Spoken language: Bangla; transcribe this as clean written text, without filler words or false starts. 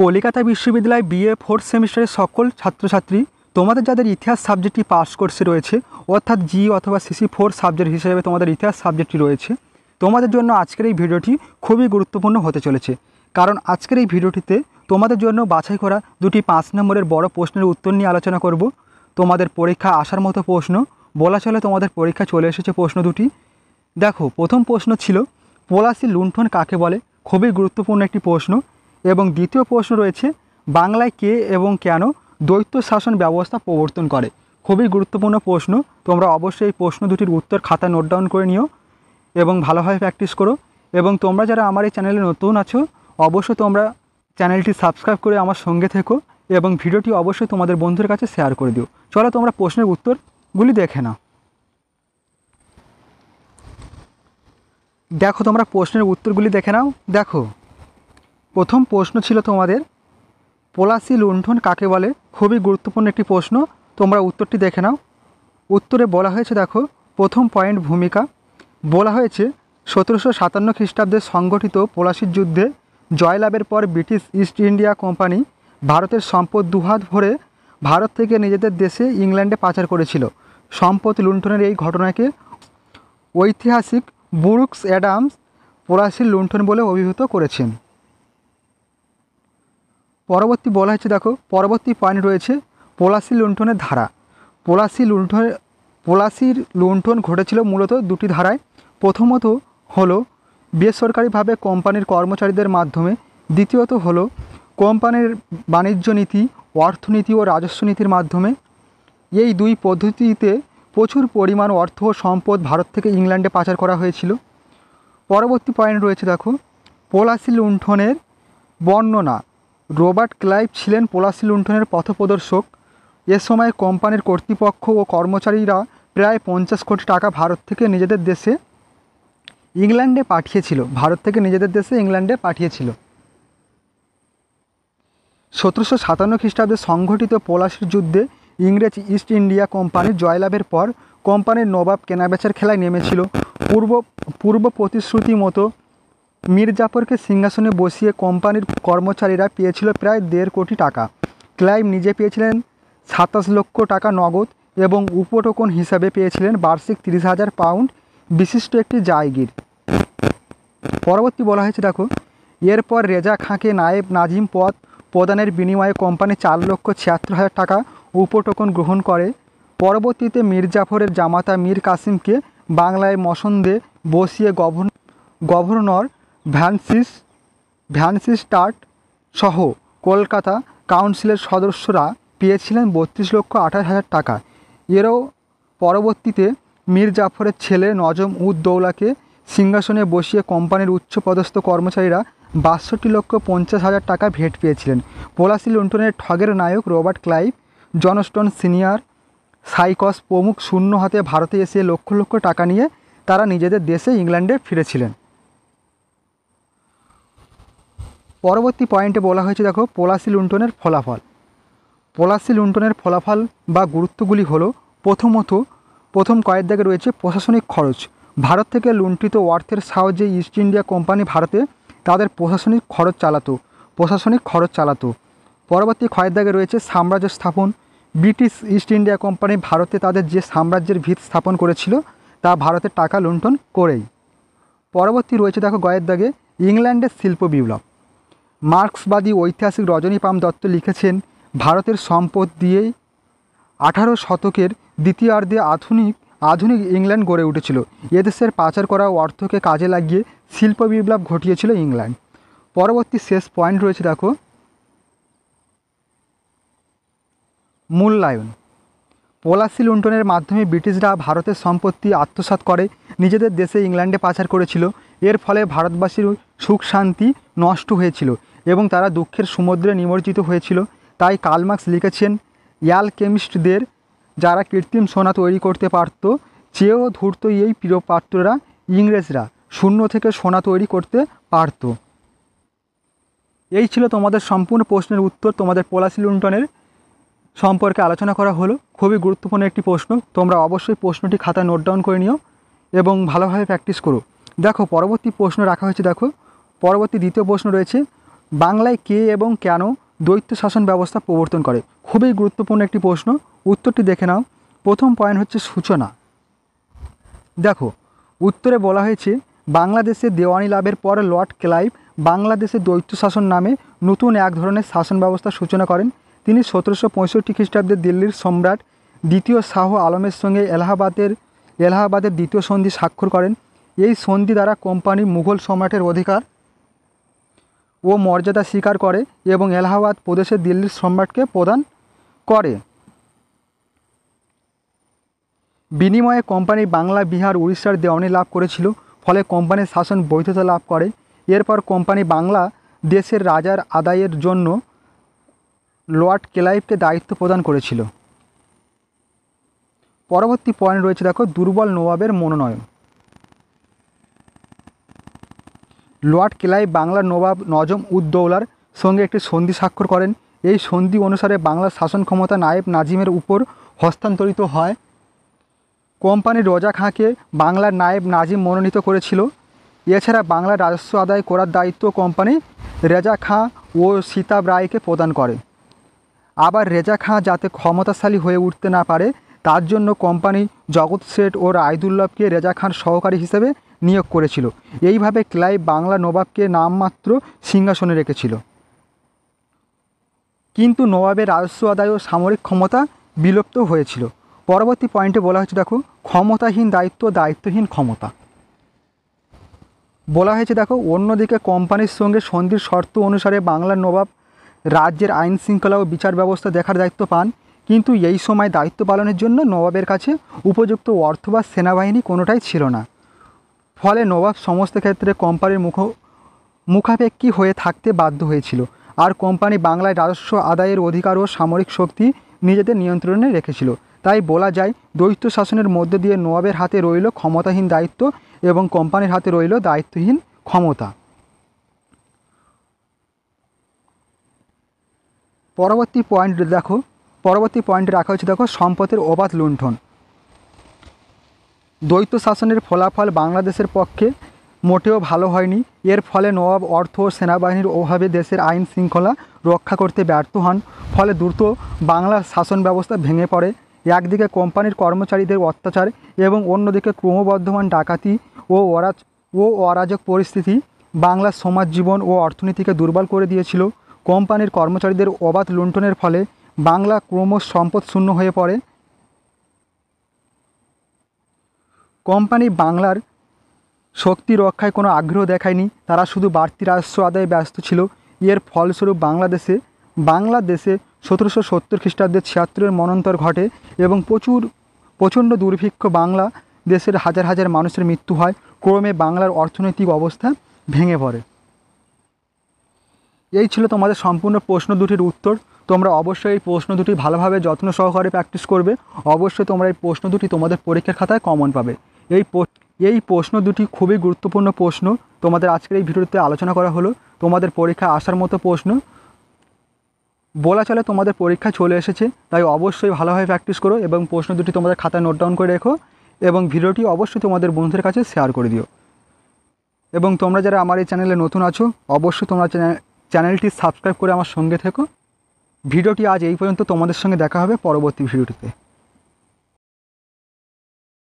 কলকাতা বিশ্ববিদ্যালয় বিএ ফোর্থ সেমিস্টারের সকল ছাত্রছাত্রী, তোমাদের যাদের ইতিহাস সাবজেক্টটি পাস কোর্সে রয়েছে, অর্থাৎ জি অথবা সিসি ফোর সাবজেক্ট হিসেবে তোমাদের ইতিহাস সাবজেক্টটি রয়েছে, তোমাদের জন্য আজকের এই ভিডিওটি খুবই গুরুত্বপূর্ণ হতে চলেছে। কারণ আজকের এই ভিডিওটিতে তোমাদের জন্য বাছাই করা দুটি 5 নম্বরের বড় প্রশ্নের উত্তর নিয়ে আলোচনা করব। তোমাদের পরীক্ষা আসার মতো প্রশ্ন, বলা চলে তোমাদের পরীক্ষা চলে এসেছে প্রশ্ন দুটি। দেখো, প্রথম প্রশ্ন ছিল পলাশী লুণ্ঠন কাকে বলে, খুবই গুরুত্বপূর্ণ একটি প্রশ্ন। এবং দ্বিতীয় প্রশ্ন রয়েছে বাংলায় কে এবং কেন দ্বৈত শাসন ব্যবস্থা প্রবর্তন করে, খুবই গুরুত্বপূর্ণ প্রশ্ন। তোমরা অবশ্যই এই প্রশ্ন দুটির উত্তর খাতা নোট ডাউন করে নিও এবং ভালোভাবে প্র্যাকটিস করো। এবং তোমরা যারা আমার এই চ্যানেলে নতুন আছো, অবশ্যই তোমরা চ্যানেলটি সাবস্ক্রাইব করে আমার সঙ্গে থেকো এবং ভিডিওটি অবশ্যই তোমাদের বন্ধুদের কাছে শেয়ার করে দিও। চলো তোমরা প্রশ্নের উত্তরগুলি দেখে নাও। দেখো, তোমরা প্রশ্নের উত্তরগুলি দেখে নাও। দেখো, প্রথম প্রশ্ন ছিল তোমাদের পলাশী লুণ্ঠন কাকে বলে, খুবই গুরুত্বপূর্ণ একটি প্রশ্ন। তোমরা উত্তরটি দেখে নাও। উত্তরে বলা হয়েছে, দেখো প্রথম পয়েন্ট ভূমিকা, বলা হয়েছে 1757 খ্রিস্টাব্দে সংগঠিত পলাশীর যুদ্ধে জয়লাভের পর ব্রিটিশ ইস্ট ইন্ডিয়া কোম্পানি ভারতের সম্পদ দুহাত ভরে ভারত থেকে নিজেদের দেশে ইংল্যান্ডে পাচার করেছিল। সম্পদ লুণ্ঠনের এই ঘটনাকে ঐতিহাসিক ব্রুকস অ্যাডামস পলাশীর লুণ্ঠন বলে অভিহিত করেছেন। পরবর্তী বলা হয়েছে, দেখো পরবর্তী পয়েন্ট রয়েছে পলাশী লুণ্ঠনের ধারা। পলাশীর লুণ্ঠন ঘটেছিল মূলত দুটি ধারায়। প্রথমত হলো বেসরকারিভাবে কোম্পানির কর্মচারীদের মাধ্যমে, দ্বিতীয়ত হলো কোম্পানির বাণিজ্য নীতি, অর্থনীতি ও রাজস্ব নীতির মাধ্যমে। এই দুই পদ্ধতিতে প্রচুর পরিমাণ অর্থ ও সম্পদ ভারত থেকে ইংল্যান্ডে পাচার করা হয়েছিল। পরবর্তী পয়েন্ট রয়েছে, দেখো পলাশী লুণ্ঠনের বর্ণনা। রবার্ট ক্লাইভ ছিলেন পলাশী লুণ্ঠনের পথপ্রদর্শক। এ সময় কোম্পানির কর্তৃপক্ষ ও কর্মচারীরা প্রায় 50 কোটি টাকা ভারত থেকে নিজেদের দেশে ইংল্যান্ডে পাঠিয়েছিল। 1757 খ্রিস্টাব্দে সংঘটিত পলাশীর যুদ্ধে ইংরেজ ইস্ট ইন্ডিয়া কোম্পানির জয়লাভের পর কোম্পানির নবাব কেনাবেচার খেলায় নেমেছিল। পূর্ব প্রতিশ্রুতি মতো মীর জাফরকে সিংহাসনে বসিয়ে কোম্পানির কর্মচারীরা পেয়েছিল প্রায় 1.5 কোটি টাকা। ক্লাইভ নিজে পেয়েছিলেন 27 লক্ষ টাকা নগদ এবং উপটোকন হিসাবে পেয়েছিলেন বার্ষিক 30,000 পাউন্ড বিশিষ্ট একটি জায়গির। পরবর্তী বলা হয়েছে, দেখো এরপর রেজা খাঁকে নায়েব নাজিম পদ প্রদানের বিনিময়ে কোম্পানি 4,76,000 টাকা উপটোকন গ্রহণ করে। পরবর্তীতে মীর জাফরের জামাতা মীর কাসিমকে বাংলায় মসনদে বসিয়ে গভর্নর ভ্যানসিস্টার্ট সহ কলকাতা কাউন্সিলের সদস্যরা পেয়েছিলেন 32,28,000 টাকা। এরও পরবর্তীতে মীর জাফরের ছেলে নজম উদ দৌলাকে সিংহাসনে বসিয়ে কোম্পানির উচ্চপদস্থ কর্মচারীরা 62,50,000 টাকা ভেট পেয়েছিলেন। পলাশী লুণ্ঠনের ঠগের নায়ক রবার্ট ক্লাইভ, জনস্টন সিনিয়র, সাইকস প্রমুখ শূন্য হাতে ভারতে এসে লক্ষ লক্ষ টাকা নিয়ে তারা নিজেদের দেশে ইংল্যান্ডে ফিরেছিলেন। পরবর্তী পয়েন্টে বলা হয়েছে, দেখো পলাশী লুণ্ঠনের ফলাফল। পলাশী লুণ্ঠনের ফলাফল বা গুরুত্বগুলি হলো, প্রথম কয়েক দাগে রয়েছে প্রশাসনিক খরচ। ভারত থেকে লুণ্ঠিত অর্থের সাহায্যে ইস্ট ইন্ডিয়া কোম্পানি ভারতে তাদের প্রশাসনিক খরচ চালাতো। পরবর্তী কয়েক দাগে রয়েছে সাম্রাজ্য স্থাপন। ব্রিটিশ ইস্ট ইন্ডিয়া কোম্পানি ভারতে তাদের যে সাম্রাজ্যের ভিত স্থাপন করেছিল তা ভারতের টাকা লুণ্ঠন করেই। পরবর্তী রয়েছে, দেখো গয়ের দাগে ইংল্যান্ডের শিল্প বিপ্লব। মার্ক্সবাদী ঐতিহাসিক রজনীপাম দত্ত লিখেছেন, ভারতের সম্পদ দিয়েই 18 শতকের দ্বিতীয়ার্ধে আধুনিক ইংল্যান্ড গড়ে উঠেছিল। এদেশের পাচার করা অর্থকে কাজে লাগিয়ে শিল্প বিপ্লব ঘটিয়েছিল ইংল্যান্ড। পরবর্তী শেষ পয়েন্ট রয়েছে, দেখো মূল্যায়ন। পলাশী লুণ্ঠনের মাধ্যমে ব্রিটিশরা ভারতের সম্পত্তি আত্মসাৎ করে নিজেদের দেশে ইংল্যান্ডে পাচার করেছিল। এর ফলে ভারতবাসীর সুখ শান্তি নষ্ট হয়েছিল এবং তারা দুঃখের সমুদ্রে নিমজ্জিত হয়েছিল। তাই কার্ল মার্কস লিখেছেন, অ্যালকেমিস্টদের যারা কৃত্রিম সোনা তৈরি করতে পারত, চেয়েও ধূর্ত এই প্রিয়পাত্ররা ইংরেজরা শূন্য থেকে সোনা তৈরি করতে পারত। এই ছিল তোমাদের সম্পূর্ণ প্রশ্নের উত্তর। তোমাদের পলাশী লুণ্ঠনের সম্পর্কে আলোচনা করা হলো। খুবই গুরুত্বপূর্ণ একটি প্রশ্ন। তোমরা অবশ্যই প্রশ্নটি খাতায় নোট ডাউন করে নিও এবং ভালোভাবে প্র্যাকটিস করো। দেখো পরবর্তী প্রশ্ন রাখা হয়েছে, দেখো পরবর্তী দ্বিতীয় প্রশ্ন রয়েছে বাংলায় কে এবং কেন দ্বৈত শাসন ব্যবস্থা প্রবর্তন করে? খুবই গুরুত্বপূর্ণ একটি প্রশ্ন, উত্তরটি দেখে নাও। প্রথম পয়েন্ট হচ্ছে সূচনা। দেখো, উত্তরে বলা হয়েছে বাংলাদেশে দেওয়ানি লাভের পর লর্ড ক্লাইভ বাংলাদেশে দ্বৈত শাসন নামে নতুন এক ধরনের শাসন ব্যবস্থার সূচনা করেন। তিনি 1765 খ্রিস্টাব্দে দিল্লির সম্রাট দ্বিতীয় শাহ আলমের সঙ্গে এলাহাবাদের দ্বিতীয় সন্ধি স্বাক্ষর করেন। এই সন্ধি দ্বারা কোম্পানি মুঘল সম্রাটের অধিকার ও মর্যাদা স্বীকার করে এবং এলাহাবাদ প্রদেশে দিল্লির সম্রাটকে প্রদান করে। বিনিময়ে কোম্পানি বাংলা, বিহার, উড়িষ্যার দেওয়ানি লাভ করেছিল, ফলে কোম্পানির শাসন বৈধতা লাভ করে। এরপর কোম্পানি বাংলা দেশের রাজার আদায়ের জন্য লর্ড ক্লাইভকে দায়িত্ব প্রদান করেছিল। পরবর্তী পয়েন্ট রয়েছে, দেখো, দুর্বল নবাবের মনোনয়ন। লর্ড ক্লাইভ বাংলার নবাব নজম উদ্দৌলার সঙ্গে একটি সন্ধি স্বাক্ষর করেন। এই সন্ধি অনুসারে বাংলার শাসন ক্ষমতা নায়েব নাজিমের উপর হস্তান্তরিত হয়। কোম্পানি রজা খাঁকে বাংলার নায়েব নাজিম মনোনীত করেছিল। এছাড়া বাংলার রাজস্ব আদায় করার দায়িত্ব কোম্পানি রেজা খাঁ ও সীতাব রায়কে প্রদান করে। আবার রেজা খাঁ যাতে ক্ষমতাশালী হয়ে উঠতে না পারে তার জন্য কোম্পানি জগৎ শেঠ ও রায়দুল্লভকে রেজা খাঁর সহকারী হিসেবে নিয়োগ করেছিল। এইভাবে ক্লাইভ বাংলা নবাবকে নামমাত্র সিংহাসনে রেখেছিল, কিন্তু নবাবের রাজস্ব আদায় ও সামরিক ক্ষমতা বিলুপ্ত হয়েছিল। পরবর্তী পয়েন্টে বলা হয়েছে, দেখো, ক্ষমতাহীন দায়িত্ব, দায়িত্বহীন ক্ষমতা। বলা হয়েছে, দেখো, অন্যদিকে কোম্পানির সঙ্গে সন্ধির শর্ত অনুসারে বাংলার নবাব রাজ্যের আইন শৃঙ্খলা ও বিচার ব্যবস্থা দেখার দায়িত্ব পান, কিন্তু এই সময় দায়িত্ব পালনের জন্য নবাবের কাছে উপযুক্ত অর্থ বা সেনাবাহিনী কোনোটাই ছিল না। ফলে নবাব সমস্ত ক্ষেত্রে কোম্পানির মুখাপেক্ষী হয়ে থাকতে বাধ্য হয়েছিল, আর কোম্পানি বাংলায় রাজস্ব আদায়ের অধিকার ও সামরিক শক্তি নিজেদের নিয়ন্ত্রণে রেখেছিল। তাই বলা যায় দ্বৈত শাসনের মধ্য দিয়ে নবাবের হাতে রইল ক্ষমতাহীন দায়িত্ব এবং কোম্পানির হাতে রইল দায়িত্বহীন ক্ষমতা। পরবর্তী পয়েন্টে রাখা হয়েছে, দেখো, সম্পদের অবাধ লুণ্ঠন। দ্বৈত শাসনের ফলাফল বাংলাদেশের পক্ষে মোটেও ভালো হয়নি। এর ফলে নবাব অর্থ ও সেনাবাহিনীর অভাবে দেশের আইন শৃঙ্খলা রক্ষা করতে ব্যর্থ হন। ফলে দ্রুত বাংলার শাসন ব্যবস্থা ভেঙে পড়ে। একদিকে কোম্পানির কর্মচারীদের অত্যাচার এবং অন্যদিকে ক্রমবর্ধমান ডাকাতি ও অরাজক পরিস্থিতি বাংলার সমাজ জীবন ও অর্থনীতিকে দুর্বল করে দিয়েছিল। কোম্পানির কর্মচারীদের অবাধ লুণ্ঠনের ফলে বাংলা ক্রমশ সম্পদ শূন্য হয়ে পড়ে। কোম্পানি বাংলার শক্তি রক্ষায় কোনো আগ্রহ দেখায়নি, তারা শুধু বাড়তি রাজস্ব আদায়ে ব্যস্ত ছিল। এর ফলস্বরূপ বাংলাদেশে 1770 খ্রিস্টাব্দে 76-এর মন্বন্তর ঘটে এবং প্রচণ্ড দুর্ভিক্ষ বাংলা দেশের হাজার হাজার মানুষের মৃত্যু হয়। ক্রমে বাংলার অর্থনৈতিক অবস্থা ভেঙে পড়ে। এই ছিল তোমাদের সম্পূর্ণ প্রশ্ন দুটির উত্তর। তোমরা অবশ্যই এই প্রশ্ন দুটি ভালোভাবে যত্ন সহকারে প্র্যাকটিস করবে। অবশ্যই তোমরা এই প্রশ্ন দুটি তোমাদের পরীক্ষার খাতায় কমন পাবে। এই প্রশ্ন দুটি খুবই গুরুত্বপূর্ণ প্রশ্ন তোমাদের আজকের এই ভিডিওতে আলোচনা করা হলো। তোমাদের পরীক্ষায় আসার মতো প্রশ্ন বলা চলে তোমাদের পরীক্ষা চলে এসেছে, তাই অবশ্যই ভালোভাবে প্র্যাকটিস করো এবং প্রশ্ন দুটি তোমাদের খাতায় নোট ডাউন করে রেখো এবং ভিডিওটি অবশ্যই তোমাদের বন্ধুদের কাছে শেয়ার করে দিও। এবং তোমরা যারা আমার এই চ্যানেলে নতুন আছো অবশ্যই তোমরা চ্যানেলটি সাবস্ক্রাইব করে আমার সঙ্গে থেকো। ভিডিওটি আজ এই পর্যন্ত, তোমাদের সঙ্গে দেখা হবে পরবর্তী ভিডিওটিতে।